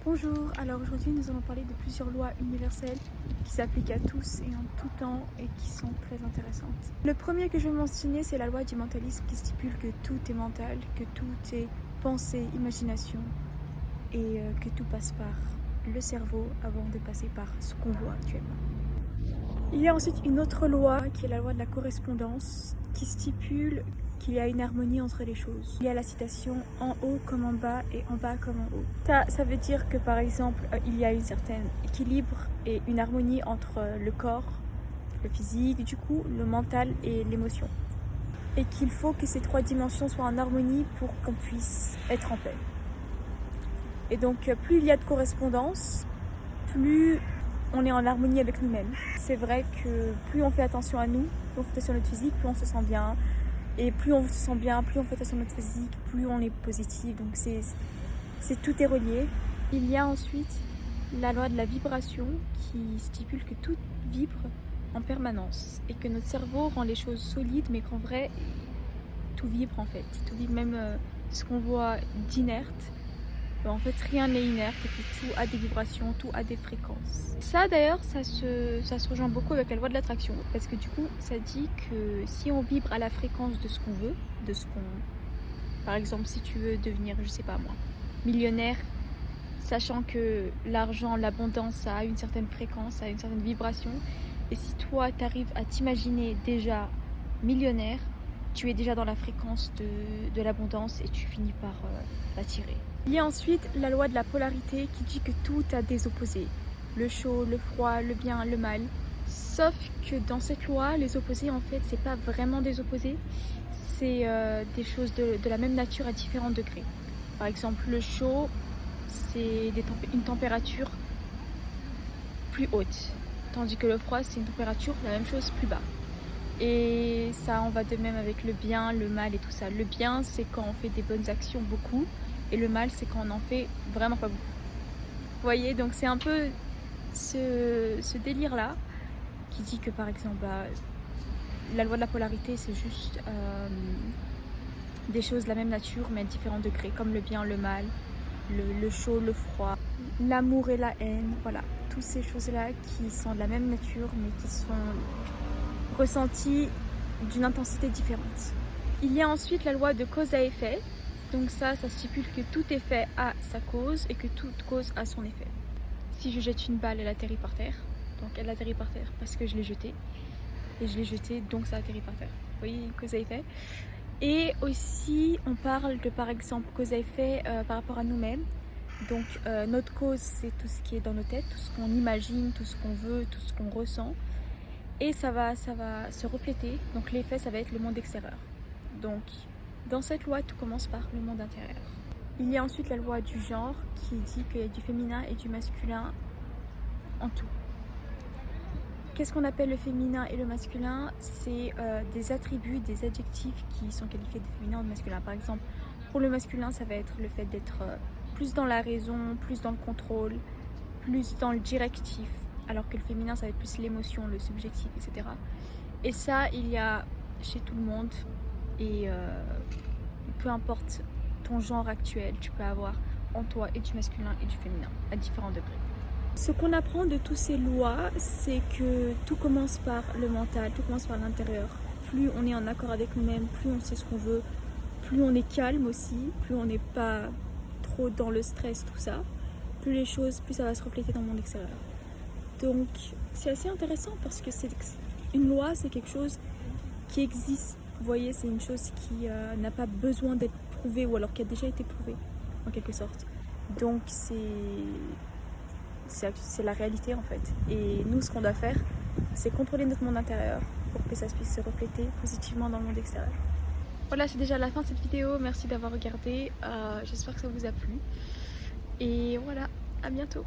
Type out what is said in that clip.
Bonjour, alors aujourd'hui nous allons parler de plusieurs lois universelles qui s'appliquent à tous et en tout temps et qui sont très intéressantes. Le premier que je vais mentionner, c'est la loi du mentalisme qui stipule que tout est mental, que tout est pensée, imagination et que tout passe par le cerveau avant de passer par ce qu'on voit actuellement. Il y a ensuite une autre loi qui est la loi de la correspondance qui stipule qu'il y a une harmonie entre les choses. Il y a la citation en haut comme en bas et en bas comme en haut. Ça veut dire que par exemple il y a un certain équilibre et une harmonie entre le corps, le physique du coup, le mental et l'émotion. Et qu'il faut que ces trois dimensions soient en harmonie pour qu'on puisse être en paix. Et donc plus il y a de correspondance, plus on est en harmonie avec nous-mêmes. C'est vrai que plus on fait attention à nous, plus on fait attention à notre physique, plus on se sent bien. Et plus on se sent bien, plus on fait attention à notre physique, plus on est positif. Donc tout est relié. Il y a ensuite la loi de la vibration qui stipule que tout vibre en permanence et que notre cerveau rend les choses solides, mais qu'en vrai, tout vibre en fait. Tout vibre, même ce qu'on voit d'inerte. En fait, rien n'est inerte et puis tout a des vibrations, tout a des fréquences. Ça d'ailleurs, ça se rejoint beaucoup avec la loi de l'attraction parce que du coup, ça dit que si on vibre à la fréquence de ce qu'on veut, par exemple, si tu veux devenir, je sais pas moi, millionnaire, sachant que l'argent, l'abondance, ça a une certaine fréquence, ça a une certaine vibration, et si toi, t'arrives à t'imaginer déjà millionnaire, tu es déjà dans la fréquence de l'abondance et tu finis par l'attirer. Il y a ensuite la loi de la polarité qui dit que tout a des opposés. Le chaud, le froid, le bien, le mal. Sauf que dans cette loi, les opposés en fait, c'est pas vraiment des opposés. C'est des choses de la même nature à différents degrés. Par exemple, le chaud, c'est une température plus haute. Tandis que le froid, c'est une température, la même chose, plus bas. Et ça en va de même avec le bien, le mal et tout ça. Le bien, c'est quand on fait des bonnes actions beaucoup. Et le mal, c'est quand on en fait vraiment pas beaucoup. Vous voyez, donc c'est un peu ce délire-là qui dit que par exemple, la loi de la polarité, c'est juste des choses de la même nature mais à différents degrés, comme le bien, le mal, le chaud, le froid, l'amour et la haine, voilà. Toutes ces choses-là qui sont de la même nature mais qui sont ressenties d'une intensité différente. Il y a ensuite la loi de cause à effet. Donc ça stipule que tout effet a sa cause et que toute cause a son effet. Si je jette une balle, elle atterrit par terre. Donc elle atterrit par terre parce que je l'ai jetée. Et je l'ai jetée, donc ça atterrit par terre. Vous voyez, cause à effet. Et aussi, on parle de, par exemple, cause à effet par rapport à nous-mêmes. Donc notre cause, c'est tout ce qui est dans nos têtes, tout ce qu'on imagine, tout ce qu'on veut, tout ce qu'on ressent. Et ça va se refléter. Donc l'effet, ça va être le monde extérieur. Donc dans cette loi, tout commence par le monde intérieur. Il y a ensuite la loi du genre qui dit qu'il y a du féminin et du masculin en tout. Qu'est-ce qu'on appelle le féminin et le masculin? C'est des attributs, des adjectifs qui sont qualifiés de féminin ou de masculin. Par exemple, pour le masculin, ça va être le fait d'être plus dans la raison, plus dans le contrôle, plus dans le directif, alors que le féminin, ça va être plus l'émotion, le subjectif, etc. Et ça, il y a chez tout le monde. Et peu importe ton genre actuel, tu peux avoir en toi et du masculin et du féminin à différents degrés. Ce qu'on apprend de toutes ces lois, c'est que tout commence par le mental, tout commence par l'intérieur. Plus on est en accord avec nous-mêmes, plus on sait ce qu'on veut, plus on est calme aussi, plus on n'est pas trop dans le stress, tout ça, plus ça va se refléter dans le monde extérieur. Donc c'est assez intéressant parce que une loi, c'est quelque chose qui existe. Vous voyez, c'est une chose qui n'a pas besoin d'être prouvée ou alors qui a déjà été prouvée en quelque sorte. Donc c'est la réalité en fait. Et nous, ce qu'on doit faire, c'est contrôler notre monde intérieur pour que ça puisse se refléter positivement dans le monde extérieur. Voilà, c'est déjà la fin de cette vidéo. Merci d'avoir regardé. J'espère que ça vous a plu. Et voilà, à bientôt.